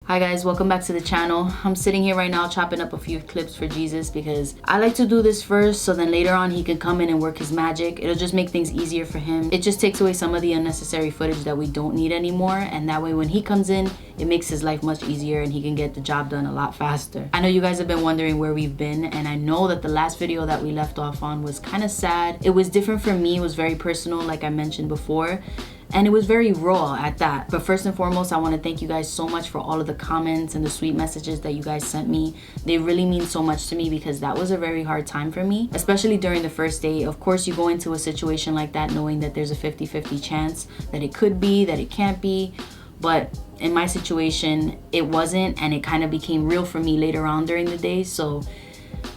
Hi guys, welcome back to the channel. I'm sitting here right now chopping up a few clips for Jesus because I like to do this first so then later on he can come in and work his magic. It'll just make things easier for him. It just takes away some of the unnecessary footage that we don't need anymore, and that way when he comes in, it makes his life much easier and he can get the job done a lot faster. I know you guys have been wondering where we've been, and I know that the last video that we left off on was kind of sad. It was different for me. It was very personal, like I mentioned before. And it was very raw at that. But first and foremost, I want to thank you guys so much for all of the comments and the sweet messages that you guys sent me. They really mean so much to me because that was a very hard time for me, especially during the first day. Of course, you go into a situation like that knowing that there's a 50-50 chance that it could be, that it can't be. But in my situation, it wasn't, and it kind of became real for me later on during the day. So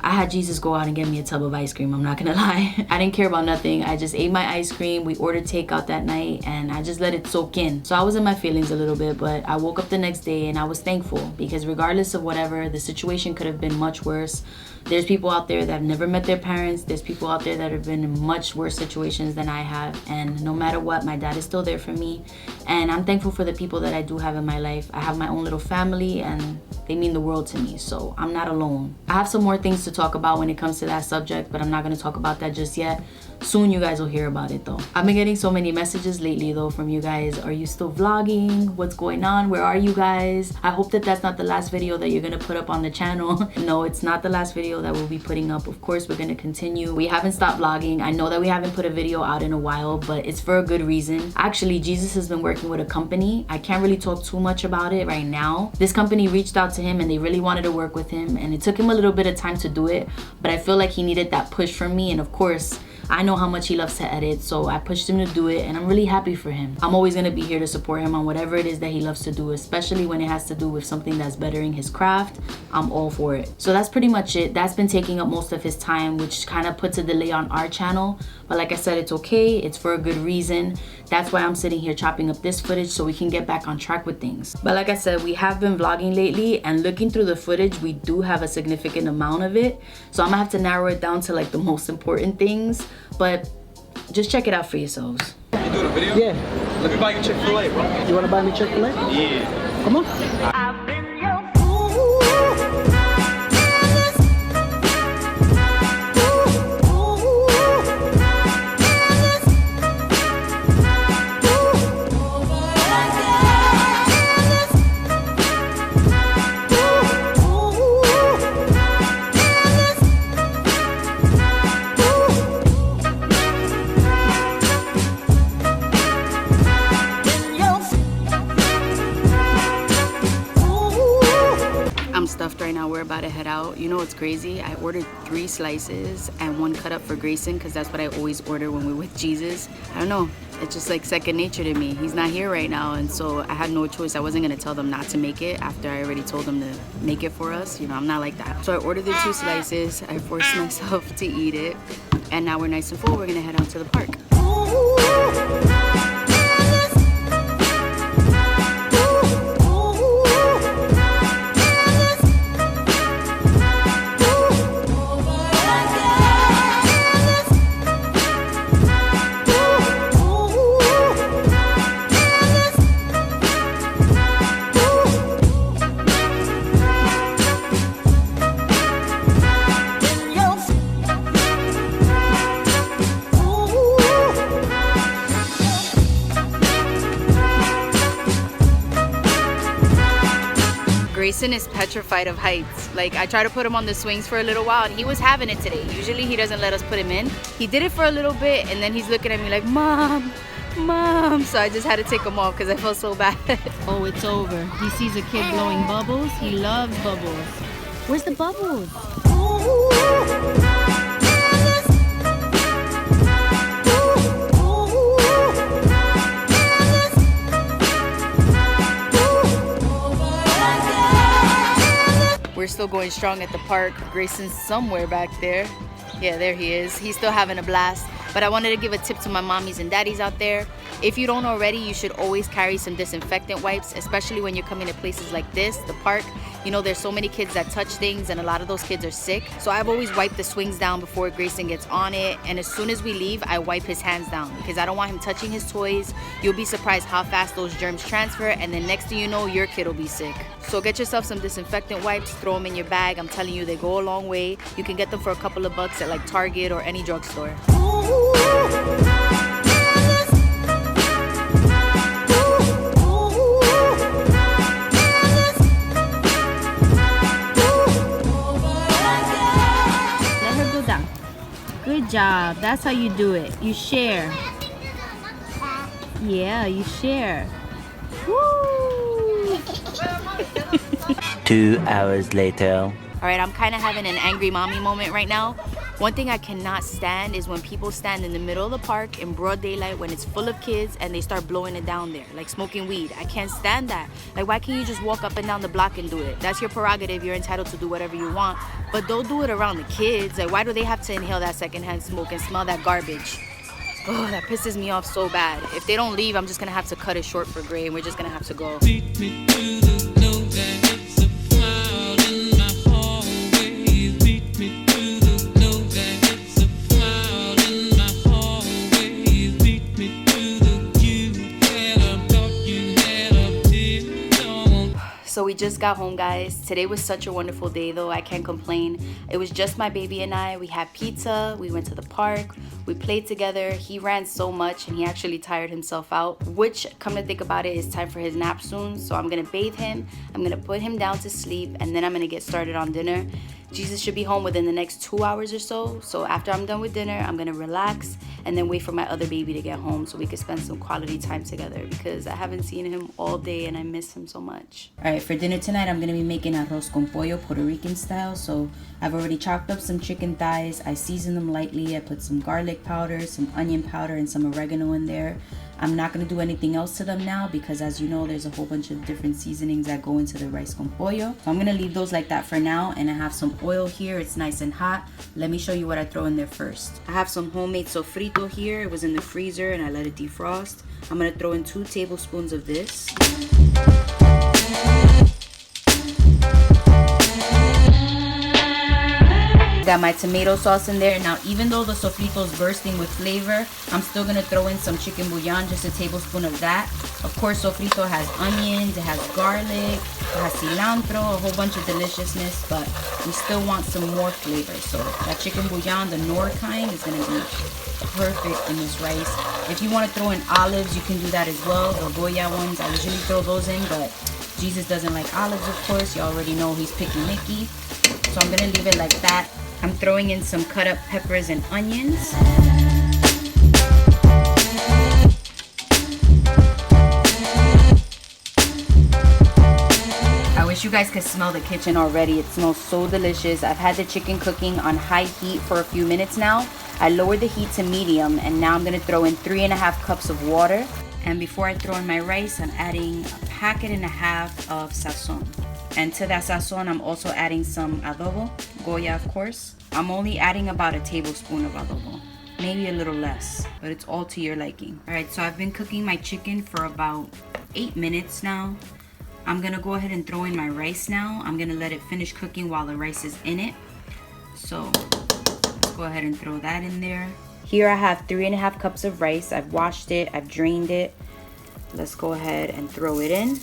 I had Jesus go out and get me a tub of ice cream. I'm not gonna lie. I didn't care about nothing. I just ate my ice cream. We ordered takeout that night and I just let it soak in. So I was in my feelings a little bit, but I woke up the next day and I was thankful because regardless of whatever, the situation could have been much worse. There's people out there that have never met their parents. There's people out there that have been in much worse situations than I have. And no matter what, my dad is still there for me. And I'm thankful for the people that I do have in my life. I have my own little family and they mean the world to me. So I'm not alone. I have some more things to talk about when it comes to that subject, but I'm not going to talk about that just yet. Soon you guys will hear about it though. I've been getting so many messages lately though from you guys. Are you still vlogging? What's going on? Where are you guys? I hope that that's not the last video that you're going to put up on the channel. No, it's not the last video that we'll be putting up. Of course, we're going to continue. We haven't stopped vlogging. I know that we haven't put a video out in a while, but it's for a good reason. Actually, Jesus has been working with a company. I can't really talk too much about it right now. This company reached out to him and they really wanted to work with him, and it took him a little bit of time to do it, but I feel like he needed that push from me. And of course, I know how much he loves to edit, so I pushed him to do it, and I'm really happy for him. I'm always going to be here to support him on whatever it is that he loves to do, especially when it has to do with something that's bettering his craft. I'm all for it. So that's pretty much it. That's been taking up most of his time, which kind of puts a delay on our channel. But like I said, it's okay. It's for a good reason. That's why I'm sitting here chopping up this footage so we can get back on track with things. But like I said, we have been vlogging lately, and looking through the footage, we do have a significant amount of it. So I'm gonna have to narrow it down to like the most important things. But just check it out for yourselves. You doing a video? Yeah. Let me buy you Chick-fil-A, bro. You want to buy me Chick-fil-A? Yeah. Come on. I've been your fool. Stuffed right now. We're about to head out. You know what's crazy? I ordered 3 slices and 1 cut up for Grayson because that's what I always order when we're with Jesus. I don't know, it's just like second nature to me. He's not here right now, and so I had no choice. I wasn't gonna tell them not to make it after I already told them to make it for us. You know, I'm not like that. So I ordered the 2 slices. I forced myself to eat it, and now we're nice and full. We're gonna head out to the park. Grayson is petrified of heights. Like, I tried to put him on the swings for a little while and he was having it today. Usually he doesn't let us put him in. He did it for a little bit and then he's looking at me like, Mom, Mom. So I just had to take him off because I felt so bad. Oh, it's over. He sees a kid blowing bubbles. He loves bubbles. Where's the bubbles? We're still going strong at the park. Grayson's somewhere back there. Yeah, there he is. He's still having a blast. But I wanted to give a tip to my mommies and daddies out there. If you don't already, you should always carry some disinfectant wipes, especially when you're coming to places like this, the park. You know, there's so many kids that touch things and a lot of those kids are sick. So I've always wiped the swings down before Grayson gets on it. And as soon as we leave, I wipe his hands down because I don't want him touching his toys. You'll be surprised how fast those germs transfer, and then next thing you know, your kid will be sick. So get yourself some disinfectant wipes, throw them in your bag. I'm telling you, they go a long way. You can get them for a couple of bucks at like Target or any drugstore. Good job. That's how you do it. You share. Yeah, you share. Woo! 2 hours later. All right, I'm kind of having an angry mommy moment right now. One thing I cannot stand is when people stand in the middle of the park in broad daylight when it's full of kids and they start blowing it down there, like smoking weed. I can't stand that. Like, why can't you just walk up and down the block and do it? That's your prerogative. You're entitled to do whatever you want. But don't do it around the kids. Like, why do they have to inhale that secondhand smoke and smell that garbage? Oh, that pisses me off so bad. If they don't leave, I'm just gonna have to cut it short for Gray and we're just gonna have to go. So we just got home, guys. Today was such a wonderful day though. I can't complain. It was just my baby and I. We had pizza, we went to the park, we played together. He ran so much and he actually tired himself out, which, come to think about it, is time for his nap soon. So I'm gonna bathe him, I'm gonna put him down to sleep, and then I'm gonna get started on dinner. Jesus should be home within the next 2 hours or so. So after I'm done with dinner, I'm gonna relax and then wait for my other baby to get home so we can spend some quality time together because I haven't seen him all day and I miss him so much. All right, for dinner tonight, I'm gonna be making arroz con pollo, Puerto Rican style. So I've already chopped up some chicken thighs. I seasoned them lightly. I put some garlic powder, some onion powder, and some oregano in there. I'm not going to do anything else to them now because, as you know, there's a whole bunch of different seasonings that go into the rice con pollo. So I'm going to leave those like that for now, and I have some oil here. It's nice and hot. Let me show you what I throw in there first. I have some homemade sofrito here. It was in the freezer and I let it defrost. I'm going to throw in 2 tablespoons of this. Got my tomato sauce in there. Now, even though the sofrito is bursting with flavor, I'm still gonna throw in some chicken bouillon, just a tablespoon of that. Of course, sofrito has onions, it has garlic, it has cilantro, a whole bunch of deliciousness, but we still want some more flavor. So that chicken bouillon, the Nor kind, is gonna be perfect in this rice. If you want to throw in olives, you can do that as well. The Goya ones, I usually throw those in, but Jesus doesn't like olives, of course. You already know he's picky Mickey. So I'm gonna leave it like that. I'm throwing in some cut up peppers and onions. I wish you guys could smell the kitchen already. It smells so delicious. I've had the chicken cooking on high heat for a few minutes now. I lowered the heat to medium, and now I'm gonna throw in 3.5 cups of water. And before I throw in my rice, I'm adding a packet and a half of sazon. And to that sazon, I'm also adding some adobo, Goya of course. I'm only adding about a tablespoon of adobo, maybe a little less, but it's all to your liking. All right, so I've been cooking my chicken for about 8 minutes now. I'm gonna go ahead and throw in my rice now. I'm gonna let it finish cooking while the rice is in it. So let's go ahead and throw that in there. Here I have 3.5 cups of rice. I've washed it, I've drained it. Let's go ahead and throw it in.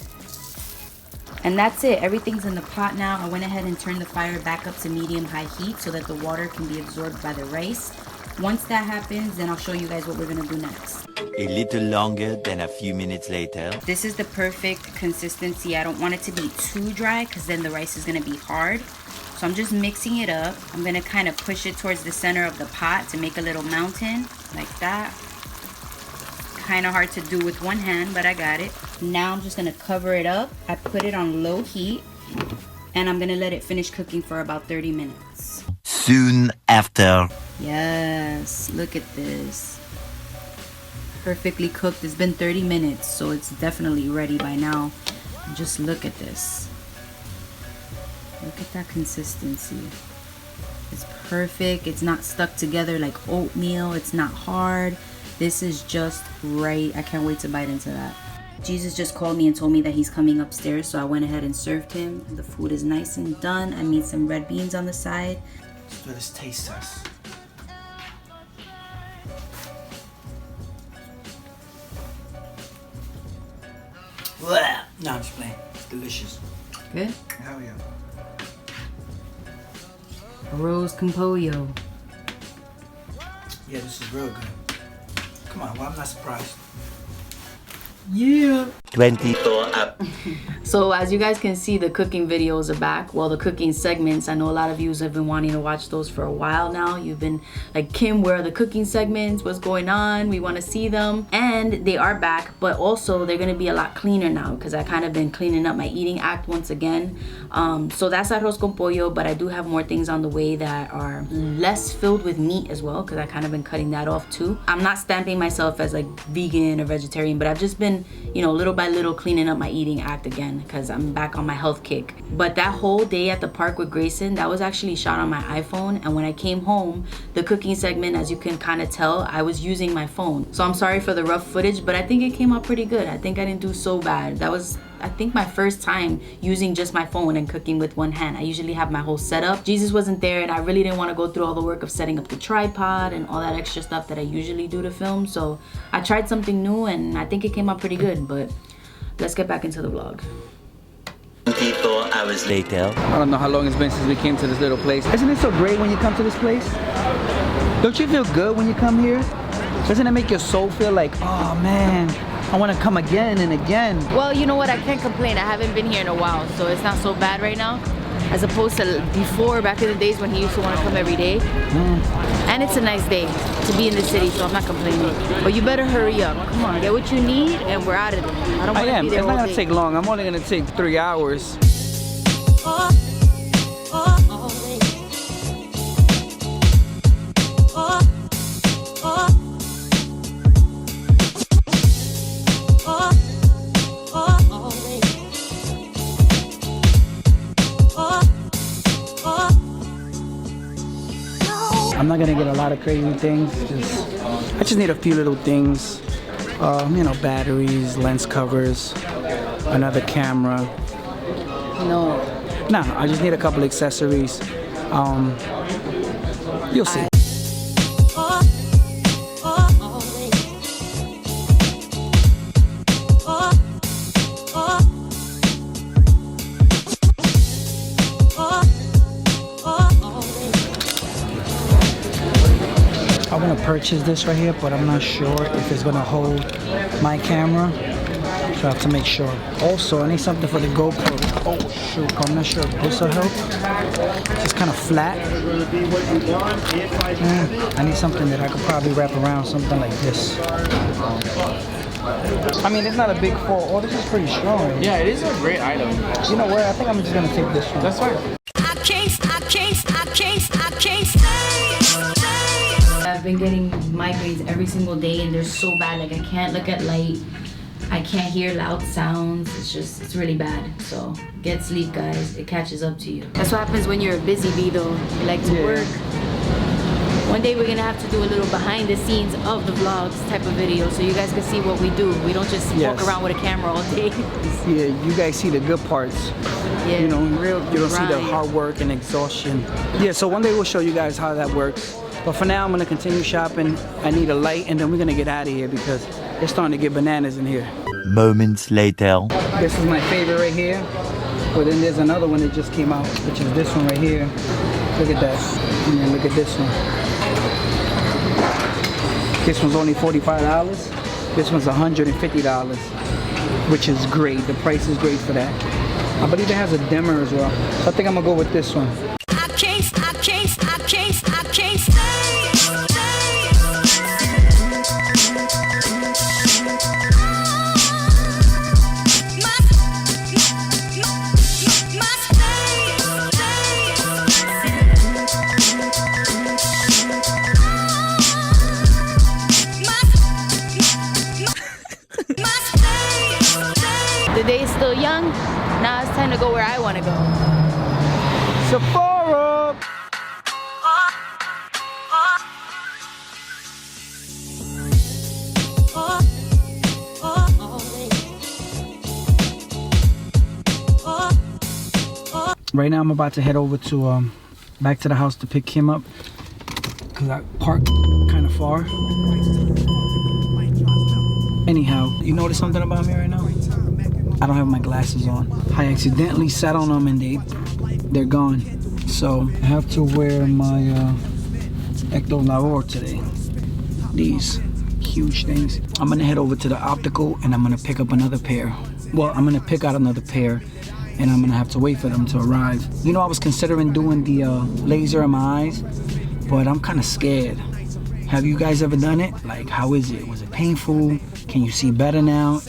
And that's it. Everything's in the pot now. I went ahead and turned the fire back up to medium-high heat so that the water can be absorbed by the rice. Once that happens, then I'll show you guys what we're gonna do next. A little longer than a few minutes later. This is the perfect consistency. I don't want it to be too dry because then the rice is gonna be hard. So I'm just mixing it up. I'm gonna kind of push it towards the center of the pot to make a little mountain like that. Kind of hard to do with one hand, but I got it. Now I'm just gonna cover it up. I put it on low heat and I'm gonna let it finish cooking for about 30 minutes. Soon after. Yes, look at this. Perfectly cooked. It's been 30 minutes, so it's definitely ready by now. Just look at this. Look at that consistency. It's perfect. It's not stuck together like oatmeal. It's not hard. This is just right. I can't wait to bite into that. Jesus just called me and told me that he's coming upstairs, so I went ahead and served him. The food is nice and done. I made some red beans on the side. Let's do this taste test. Blah. No, I'm just playing. It's delicious. Good? Hell yeah. Arroz con pollo. Yeah, this is real good. Come on, well, I'm not surprised. Yeah. 24 up. So as you guys can see, the cooking videos are back. Well, the cooking segments, I know a lot of you have been wanting to watch those for a while now. You've been like, Kim, where are the cooking segments? What's going on? We want to see them. And they are back, but also they're going to be a lot cleaner now because I kind of been cleaning up my eating act once again. So that's arroz con pollo, but I do have more things on the way that are less filled with meat as well because I kind of been cutting that off too. I'm not stamping myself as like vegan or vegetarian, but I've just been, you know, little by little cleaning up my eating act again because I'm back on my health kick. But that whole day at the park with Grayson, that was actually shot on my iPhone, and when I came home, the cooking segment, as you can kind of tell, I was using my phone. So I'm sorry for the rough footage, but I think it came out pretty good. I think I didn't do so bad. That was, I think, my first time using just my phone and cooking with one hand. I usually have my whole setup. Jesus wasn't there, and I really didn't want to go through all the work of setting up the tripod and all that extra stuff that I usually do to film. So I tried something new, and I think it came out pretty good. But let's get back into the vlog. 24 hours later. I don't know how long it's been since we came to this little place. Isn't it so great when you come to this place? Don't you feel good when you come here? Doesn't it make your soul feel like, oh man, I want to come again and again? Well, you know what? I can't complain. I haven't been here in a while, so it's not so bad right now. As opposed to before, back in the days when he used to want to come every day. And it's a nice day to be in the city, so I'm not complaining. But you better hurry up. Come on, get what you need, and we're out of there. I don't want to be there It's not all going day. to take long. I'm only going to take 3 hours. I'm not gonna get a lot of crazy things. I just need a few little things. You know, batteries, lens covers, another camera. No. Nah, I just need a couple accessories. You'll see. I want to purchase this right here, but I'm not sure if it's going to hold my camera. So I have to make sure. Also, I need something for the GoPro. Oh shoot, I'm not sure if this will help. It's just kind of flat. I need something that I could probably wrap around, something like this. I mean, it's not a big fall. Oh, this is pretty strong. Yeah, it is a great item. You know what? I think I'm just going to take this one. That's fine. I've been getting migraines every single day, and they're so bad. Like, I can't look at light. I can't hear loud sounds. It's really bad. So get sleep, guys. It catches up to you. That's what happens when you're a busy bee, though. You like to work. One day we're gonna have to do a little behind the scenes of the vlogs type of video, so you guys can see what we do. We don't just walk around with a camera all day. Yeah, you guys see the good parts. Yeah, you know, real you don't see the grind. hard work and exhaustion. Yeah, so one day we'll show you guys how that works. But for now, I'm gonna continue shopping. I need a light, and then we're gonna get out of here because it's starting to get bananas in here. Moments later. This is my favorite right here. But then there's another one that just came out, which is this one right here. Look at that. And then look at this one. This one's only $45. This one's $150, which is great. The price is great for that. I believe it has a dimmer as well. So I think I'm gonna go with this one. The day is still young. Now it's time to go where I want to go. Sephora! Right now I'm about to head over to back to the house to pick Kim up because I parked kind of far. Anyhow, you notice something about me right now? I don't have my glasses on. I accidentally sat on them and they're gone. So I have to wear my Ecto Labor today. These huge things. I'm gonna head over to the optical and I'm gonna pick up another pair. Well, I'm gonna pick out another pair and I'm gonna have to wait for them to arrive. You know, I was considering doing the laser in my eyes, but I'm kind of scared. Have you guys ever done it? Like, how is it? Was it painful? Can you see better now?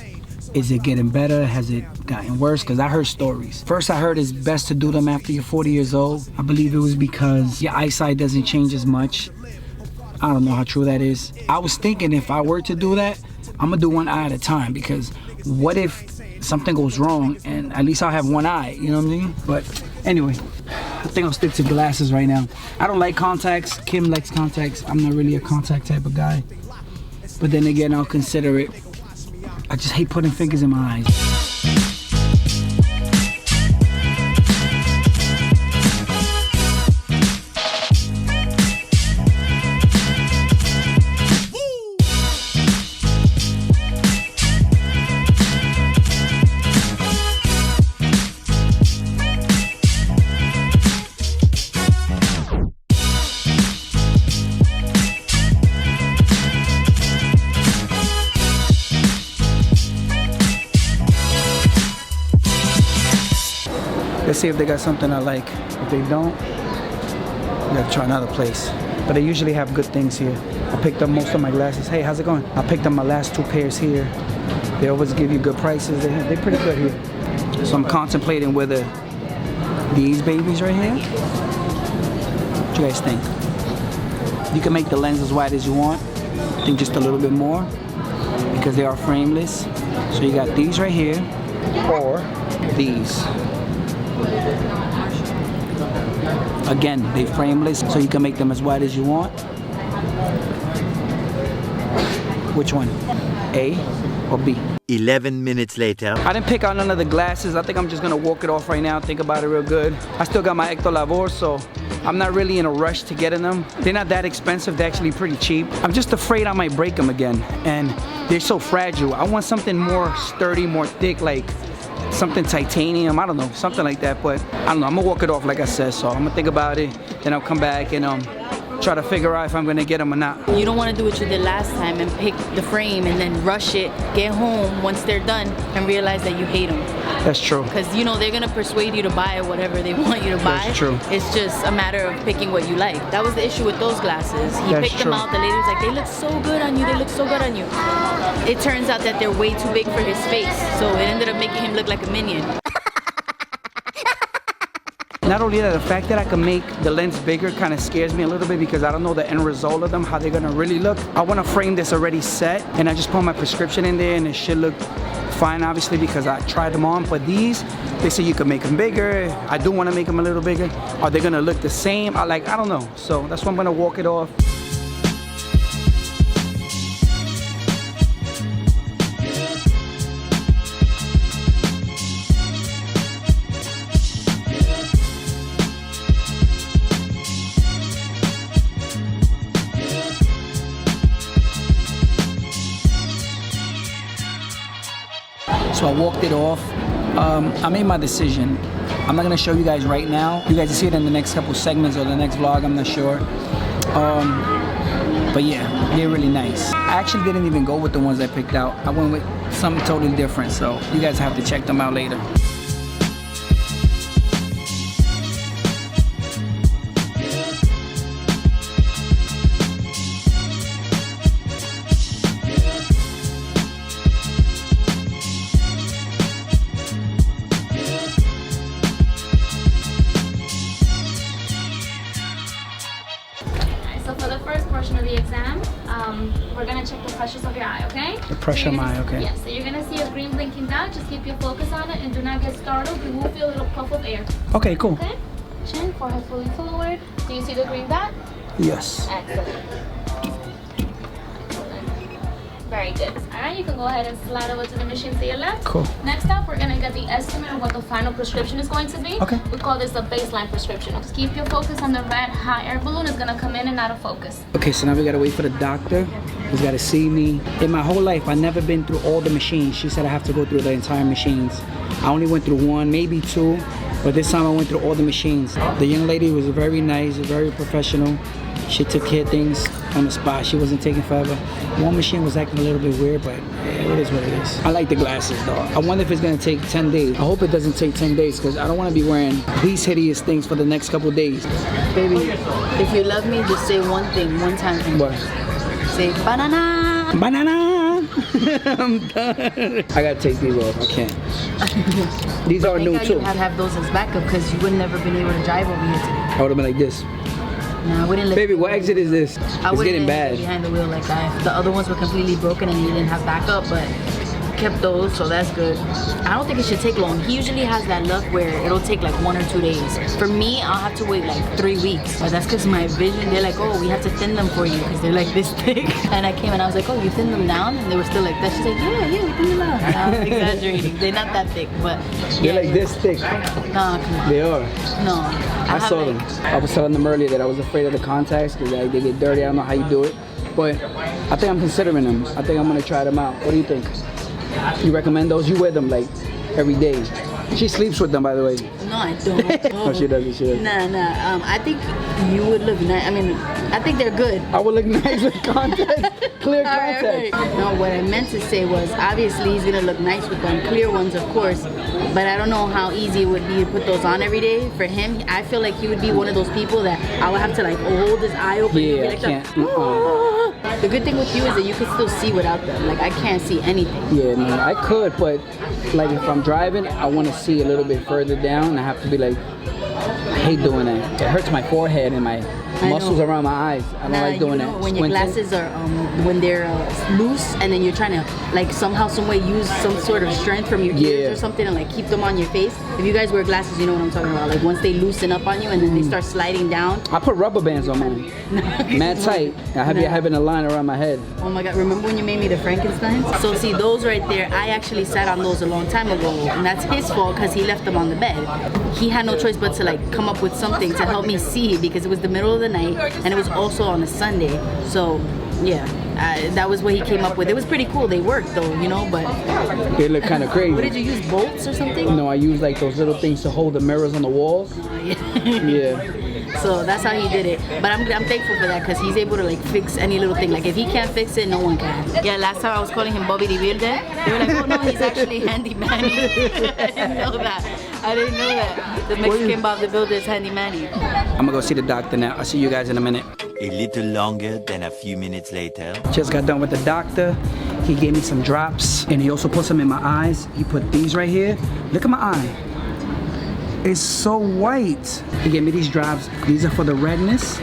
Is it getting better? Has it gotten worse? Because I heard stories. First, I heard it's best to do them after you're 40 years old. I believe it was because your eyesight doesn't change as much. I don't know how true that is. I was thinking if I were to do that, I'm gonna do one eye at a time, because what if something goes wrong and at least I'll have one eye, you know what I mean? But anyway, I think I'll stick to glasses right now. I don't like contacts. Kim likes contacts. I'm not really a contact type of guy. But then again, I'll consider it. I just hate putting fingers in my eyes. Let's see if they got something I like. If they don't, we gotta try another place. But they usually have good things here. I picked up most of my glasses. Hey, how's it going? I picked up my last 2 pairs here. They always give you good prices. They're pretty good here. So I'm contemplating whether these babies right here, what you guys think? You can make the lens as wide as you want. I think just a little bit more, because they are frameless. So you got these right here, or these. Again, they frameless, so you can make them as wide as you want. Which one? A or B? 11 minutes later. I didn't pick out none of the glasses. I think I'm just gonna walk it off right now, think about it real good. I still got my Ecto Labor, so I'm not really in a rush to get in them. They're not that expensive, they're actually pretty cheap. I'm just afraid I might break them again, and they're so fragile. I want something more sturdy, more thick, like something titanium, I don't know, something like that. But I don't know, I'm gonna walk it off like I said, so I'm gonna think about it, then I'll come back and try to figure out if I'm gonna get them or not. You don't want to do what you did last time and pick the frame and then rush it, get home once they're done and realize that you hate them. That's true. Because you know they're gonna persuade you to buy whatever they want you to buy. That's true. It's just a matter of picking what you like. That was the issue with those glasses. He That's picked true. them out, the lady was like, they look so good on you, they look so good on you. It turns out that they're way too big for his face, so it ended up making him look like a minion. Not only that, the fact that I can make the lens bigger kind of scares me a little bit, because I don't know the end result of them, how they're gonna really look. I want a frame that's already set, and I just put my prescription in there and it should look fine, obviously, because I tried them on. But these, they say you can make them bigger. I do want to make them a little bigger. Are they gonna look the same? I don't know. So that's why I'm gonna walk it off. So I walked it off. I made my decision. I'm not gonna show you guys right now. You guys will see it in the next couple segments or the next vlog, I'm not sure. But yeah, they're really nice. I actually didn't even go with the ones I picked out. I went with something totally different, so you guys have to check them out later. So for the first portion of the exam, we're gonna check the pressures of your eye, okay? The pressure of my eye, okay. Yes, so you're gonna see a green blinking dot. Just keep your focus on it and do not get startled. We will feel a little puff of air. Okay, cool. Okay? Chin, forehead fully forward. Do you see the green dot? Yes. Excellent. Very good. Alright, you can go ahead and slide over to the machine to your left. Cool. Next up, we're gonna get the estimate of what the final prescription is going to be. Okay. We call this the baseline prescription. Just keep your focus on the red hot air balloon. It's gonna come in and out of focus. Okay, so now we gotta wait for the doctor. He's gotta see me. In my whole life, I've never been through all the machines. She said I have to go through the entire machines. I only went through one, maybe two, but this time I went through all the machines. The young lady was very nice, very professional. She took care of things on the spot. She wasn't taking forever. One machine was acting a little bit weird, but yeah, it is what it is. I like the glasses though. I wonder if it's gonna take 10 days. I hope it doesn't take 10 days because I don't wanna be wearing these hideous things for the next couple of days. Baby, if you love me, just say one thing, one time. What? Say banana. Banana! I'm done. I gotta take these off, I can't. These are new Thank God too. you had to have those as backup because you would never been able to drive over here today. I would've been like this. Nah, I wouldn't let Baby, you what exit is this? I It's wouldn't getting let you bad. behind the wheel like that. The other ones were completely broken and you didn't have backup, but kept those, so that's good. I don't think it should take long. He usually has that luck where it'll take like 1 or 2 days. For me, I'll have to wait like 3 weeks. But that's because my vision, they're like, oh, we have to thin them for you because they're like this thick. And I came and I was like, oh, you thinned them down? And they were still like that. She's like, yeah, we thinned them down. And I was exaggerating. They're not that thick, but They're like this thick. Nah, come on. They are. No. I have, saw like, them. I was telling them earlier that I was afraid of the contacts because they get dirty. I don't know how you do it. But I think I'm considering them. I think I'm going to try them out. What do you think? You recommend those? You wear them like every day. She sleeps with them, by the way. No, I don't. No, she doesn't. She doesn't. Nah. I think you would look nice. I mean, I think they're good. I would look nice with contacts. Clear contacts. Alright. No, what I meant to say was obviously he's gonna look nice with them clear ones, of course. But I don't know how easy it would be to put those on every day. For him, I feel like he would be one of those people that I would have to like hold his eye open. Yeah, and be I like, can't. The good thing with you is that you can still see without them. Like I can't see anything. Yeah, man, I could, but like if I'm driving, I want to see a little bit further down. I have to be like, I hate doing that. It hurts my forehead and my muscles around my eyes. I don't like doing that. When your glasses are, when they're loose and then you're trying to like somehow, some way use some sort of strength from your ears or something and like keep them on your face. If you guys wear glasses, you know what I'm talking about. Like once they loosen up on you and then they start sliding down. I put rubber bands on mine. Mad tight. I have you having a line around my head. Oh my God, remember when you made me the Frankenstein? So see, those right there, I actually sat on those a long time ago, and that's his fault because he left them on the bed. He had no choice but to like come up with something to help me see because it was the middle of the night and it was also on a Sunday. So yeah, that was what he came up with. It was pretty cool. They worked though, you know, but They look kind of crazy. what did you use, bolts or something? No, I use like those little things to hold the mirrors on the walls. Yeah. So that's how he did it. But I'm thankful for that because he's able to like fix any little thing. Like if he can't fix it, no one can. Yeah, last time I was calling him Bobby the Builder. They were like, oh no, he's actually Handy Manny. I didn't know that. The Mexican Bob the Builder is Handy Manny. I'm gonna go see the doctor now. I'll see you guys in a minute. A little longer than a few minutes later. Just got done with the doctor. He gave me some drops and he also put some in my eyes. He put these right here. Look at my eye. It's so white. He gave me these drops. These are for the redness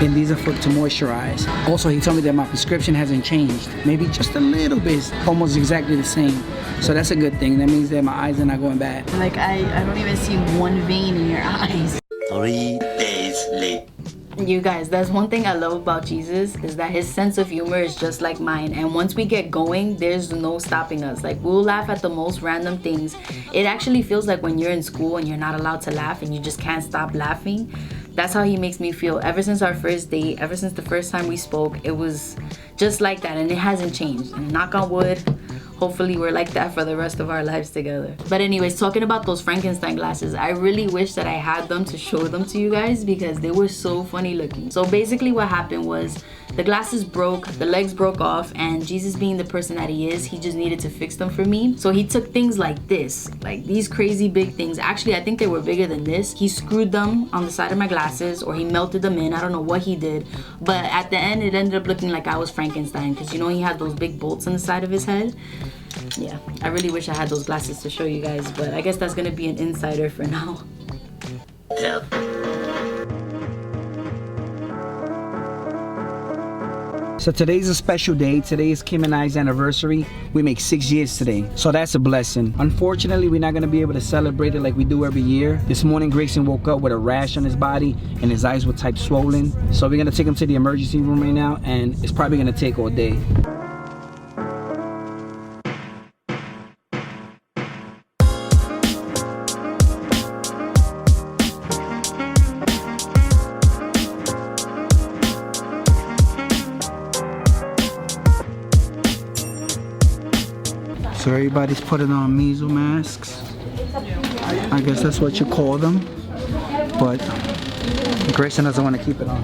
and these are to moisturize. Also, he told me that my prescription hasn't changed. Maybe just a little bit. It's almost exactly the same. So that's a good thing. That means that my eyes are not going bad. Like I don't even see one vein in your eyes. 3 days later. You guys, that's one thing I love about Jesus is that his sense of humor is just like mine, and once we get going, there's no stopping us. Like we'll laugh at the most random things. It actually feels like when you're in school and you're not allowed to laugh and you just can't stop laughing. That's how he makes me feel. Ever since our first date, ever since the first time we spoke, it was just like that, and it hasn't changed. And knock on wood, hopefully we're like that for the rest of our lives together. But anyways, talking about those Frankenstein glasses, I really wish that I had them to show them to you guys because they were so funny looking. So basically what happened was the glasses broke, the legs broke off, and Jesus being the person that he is, he just needed to fix them for me. So he took things like this, like these crazy big things. Actually, I think they were bigger than this. He screwed them on the side of my glasses or he melted them in. I don't know what he did. But at the end, it ended up looking like I was Frankenstein because you know he had those big bolts on the side of his head. Yeah, I really wish I had those glasses to show you guys, but I guess that's gonna be an insider for now. So today's a special day. Today is Kim and I's anniversary. We make 6 years today. So that's a blessing. Unfortunately, we're not gonna be able to celebrate it like we do every year. This morning, Grayson woke up with a rash on his body and his eyes were type swollen. So we're gonna take him to the emergency room right now and it's probably gonna take all day. So everybody's putting on measles masks. I guess that's what you call them. But Grayson doesn't want to keep it on.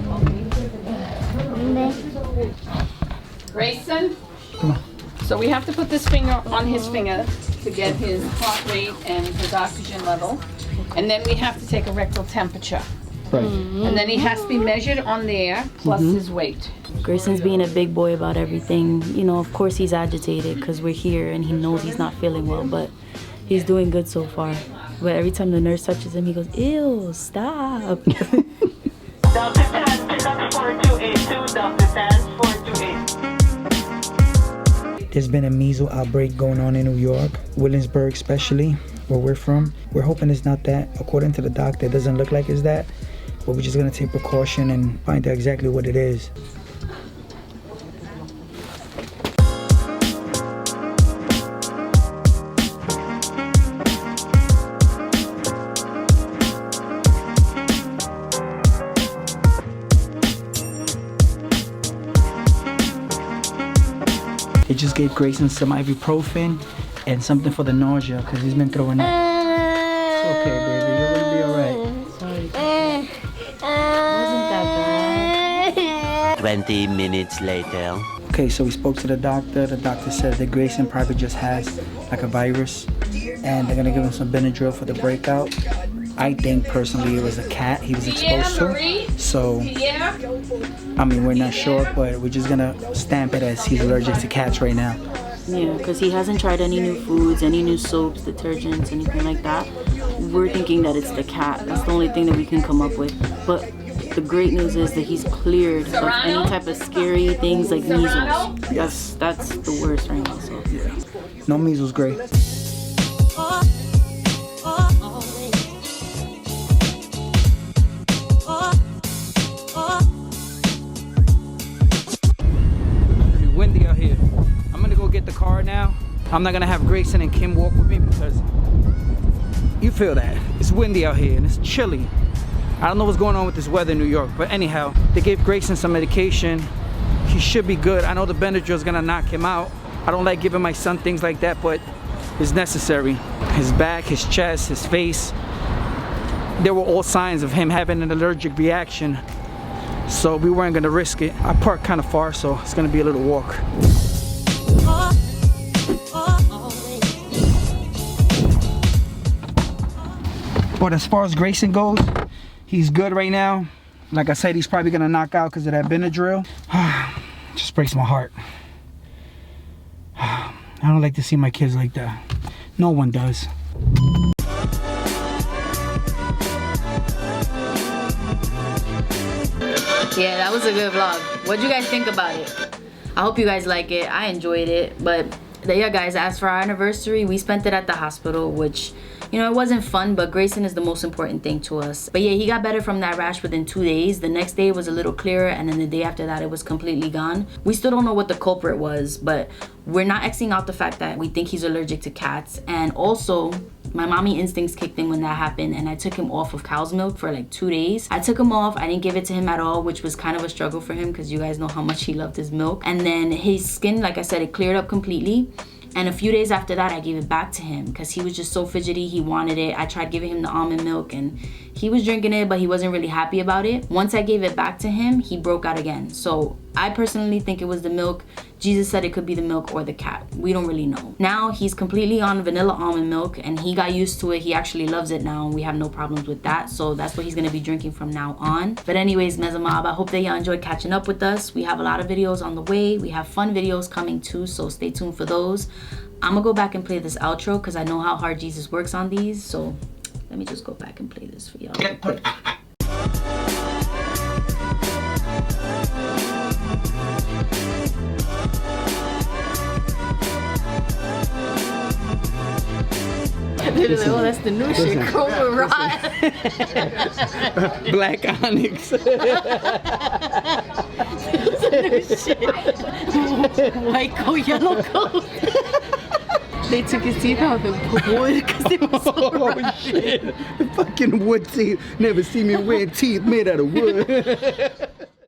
Grayson? Come on. So we have to put this finger on his finger to get his heart rate and his oxygen level. And then we have to take a rectal temperature. Right. And then he has to be measured on there, plus his weight. Grayson's being a big boy about everything. You know, of course he's agitated because we're here and he knows he's not feeling well, but he's doing good so far. But every time the nurse touches him, he goes, ew, stop. Dr. Tan, pick up 4282, Dr. Tan, 4282. There's been a measles outbreak going on in New York, Williamsburg especially, where we're from. We're hoping it's not that. According to the doctor, it doesn't look like it's that. But we're just gonna take precaution and find out exactly what it is. They just gave Grayson some ibuprofen and something for the nausea because he's been throwing up. It's okay, baby. You're gonna be alright. Sorry. Wasn't that bad? 20 minutes later. Okay, so we spoke to the doctor. The doctor said that Grayson probably just has like a virus and they're gonna give him some Benadryl for the breakout. I think personally it was a cat he was exposed to. So, I mean, we're not sure, but we're just gonna stamp it as he's allergic to cats right now. Yeah, because he hasn't tried any new foods, any new soaps, detergents, anything like that. We're thinking that it's the cat. That's the only thing that we can come up with. But the great news is that he's cleared of any type of scary things like measles. That's the worst right now. So. Yeah. No measles, Gray. Windy out here. I'm gonna go get the car now. I'm not gonna have Grayson and Kim walk with me because you feel that. It's windy out here and it's chilly. I don't know what's going on with this weather in New York, but anyhow, they gave Grayson some medication. He should be good. I know the Benadryl is gonna knock him out. I don't like giving my son things like that, but it's necessary. His back, his chest, his face, there were all signs of him having an allergic reaction. So we weren't gonna risk it. I parked kind of far, so it's gonna be a little walk. But as far as Grayson goes, he's good right now. Like I said, he's probably gonna knock out because of that Benadryl. Just breaks my heart. I don't like to see my kids like that. No one does. Yeah, that was a good vlog. What'd you guys think about it? I hope you guys like it. I enjoyed it. But yeah, guys, as for our anniversary, we spent it at the hospital, which, you know, it wasn't fun, but Grayson is the most important thing to us. But yeah, he got better from that rash within 2 days. The next day was a little clearer, and then the day after that, it was completely gone. We still don't know what the culprit was, but we're not Xing out the fact that we think he's allergic to cats. And also, my mommy instincts kicked in when that happened, and I took him off of cow's milk for like 2 days. I took him off. I didn't give it to him at all, which was kind of a struggle for him because you guys know how much he loved his milk. And then his skin, like I said, it cleared up completely. And a few days after that, I gave it back to him because he was just so fidgety. He wanted it. I tried giving him the almond milk and he was drinking it, but he wasn't really happy about it. Once I gave it back to him, he broke out again. So I personally think it was the milk. Jesus said it could be the milk or the cat. We don't really know. Now he's completely on vanilla almond milk and he got used to it. He actually loves it now and we have no problems with that. So that's what he's gonna be drinking from now on. But anyways, Meza Mob, I hope that y'all enjoyed catching up with us. We have a lot of videos on the way. We have fun videos coming too, so stay tuned for those. I'm gonna go back and play this outro because I know how hard Jesus works on these. So let me just go back and play this for y'all real quick. Oh, that's the new shit. Cobra Rod. Black Onyx. That's the new shit. White coat, yellow coat. They took his teeth out and put wood because they were so Oh shit. Fucking wood teeth. Never see me wearing teeth made out of wood.